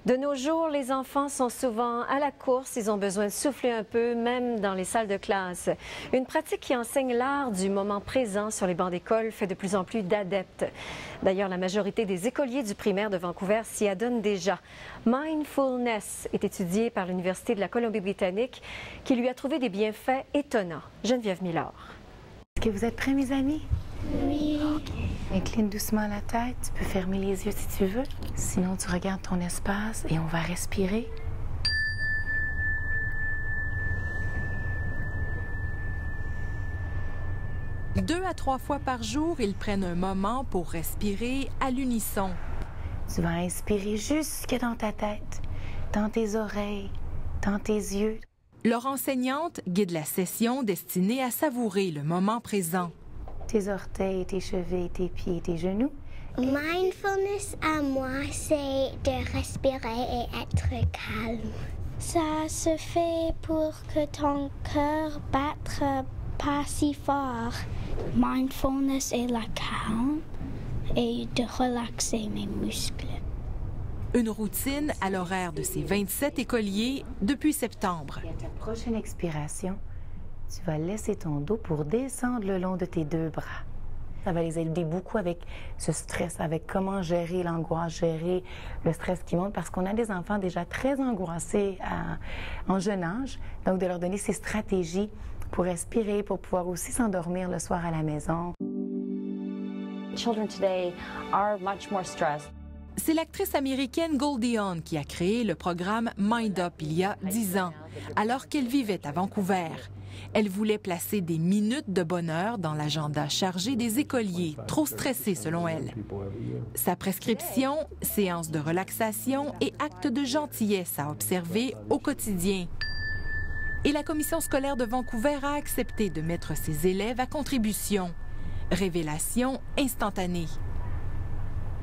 De nos jours, les enfants sont souvent à la course, ils ont besoin de souffler un peu, même dans les salles de classe. Une pratique qui enseigne l'art du moment présent sur les bancs d'école fait de plus en plus d'adeptes. D'ailleurs, la majorité des écoliers du primaire de Vancouver s'y adonnent déjà. Mindfulness est étudié par l'Université de la Colombie-Britannique qui lui a trouvé des bienfaits étonnants. Geneviève Miller. Est-ce que vous êtes prêts, mes amis? Oui. Incline doucement la tête. Tu peux fermer les yeux si tu veux. Sinon, tu regardes ton espace et on va respirer. Deux à trois fois par jour, ils prennent un moment pour respirer à l'unisson. Tu vas inspirer jusque dans ta tête, dans tes oreilles, dans tes yeux. Leur enseignante guide la session destinée à savourer le moment présent. Tes orteils, tes chevilles, tes pieds, tes genoux. Mindfulness à moi, c'est de respirer et être calme. Ça se fait pour que ton cœur batte pas si fort. Mindfulness est la calme et de relaxer mes muscles. Une routine à l'horaire de ces 27 écoliers depuis septembre. Et à ta prochaine expiration, tu vas laisser ton dos pour descendre le long de tes deux bras. Ça va les aider beaucoup avec ce stress, avec comment gérer l'angoisse, gérer le stress qui monte, parce qu'on a des enfants déjà très angoissés en jeune âge. Donc, de leur donner ces stratégies pour respirer, pour pouvoir aussi s'endormir le soir à la maison. Children today are much more stressed. C'est l'actrice américaine Goldie Hawn qui a créé le programme Mind Up il y a 10 ans, alors qu'elle vivait à Vancouver. Elle voulait placer des minutes de bonheur dans l'agenda chargé des écoliers, trop stressés selon elle. Sa prescription, séances de relaxation et actes de gentillesse à observer au quotidien. Et la commission scolaire de Vancouver a accepté de mettre ses élèves à contribution. Révélation instantanée.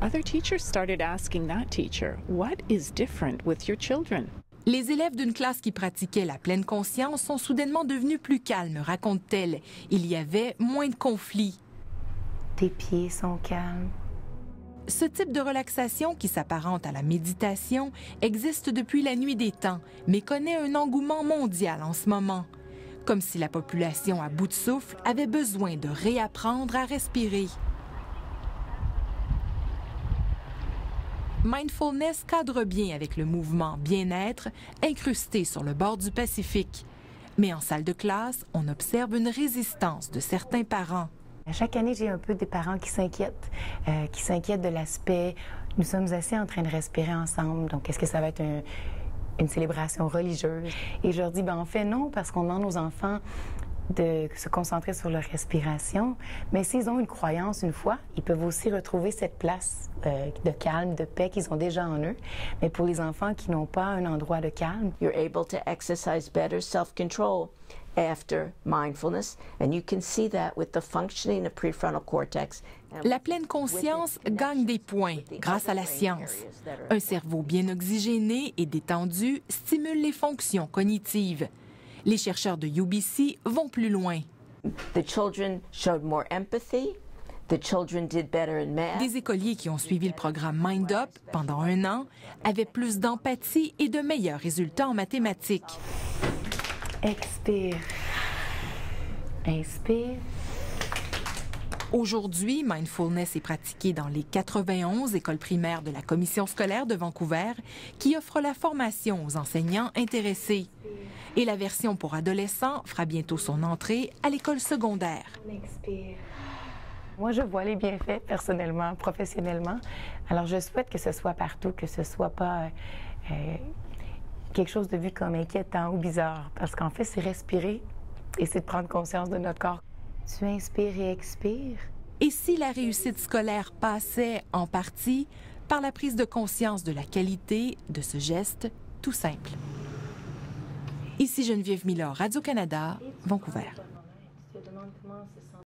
Other teachers started asking that teacher, what is different with your children? Les élèves d'une classe qui pratiquait la pleine conscience sont soudainement devenus plus calmes, raconte-t-elle. Il y avait moins de conflits. Tes pieds sont calmes. Ce type de relaxation, qui s'apparente à la méditation, existe depuis la nuit des temps, mais connaît un engouement mondial en ce moment. Comme si la population à bout de souffle avait besoin de réapprendre à respirer. Mindfulness cadre bien avec le mouvement bien-être incrusté sur le bord du Pacifique. Mais en salle de classe, on observe une résistance de certains parents. À chaque année, j'ai un peu des parents qui s'inquiètent de l'aspect « nous sommes assis en train de respirer ensemble, donc est-ce que ça va être une célébration religieuse? » Et je leur dis, en fait non, parce qu'on demande aux enfants de se concentrer sur leur respiration, mais s'ils ont une croyance une fois, ils peuvent aussi retrouver cette place de calme, de paix qu'ils ont déjà en eux. Mais pour les enfants qui n'ont pas un endroit de calme, you're able to exercise better self-control after mindfulness, and you can see that with the functioning of prefrontal cortex. La pleine conscience gagne des points grâce à la science. Un cerveau bien oxygéné et détendu stimule les fonctions cognitives. Les chercheurs de UBC vont plus loin. The children showed more empathy. The children did better in math. Des écoliers qui ont suivi le programme Mind Up pendant 1 an avaient plus d'empathie et de meilleurs résultats en mathématiques. Expire. Inspire. Aujourd'hui, mindfulness est pratiqué dans les 91 écoles primaires de la commission scolaire de Vancouver qui offre la formation aux enseignants intéressés. Et la version pour adolescents fera bientôt son entrée à l'école secondaire. Expire. Moi, je vois les bienfaits personnellement, professionnellement. Alors, je souhaite que ce soit partout, que ce soit pas quelque chose de vu comme inquiétant ou bizarre. Parce qu'en fait, c'est respirer et c'est de prendre conscience de notre corps. Tu inspires et expires. Et si la réussite scolaire passait en partie par la prise de conscience de la qualité de ce geste tout simple? Ici Geneviève Miller, Radio-Canada, Vancouver. Tu te demandes comment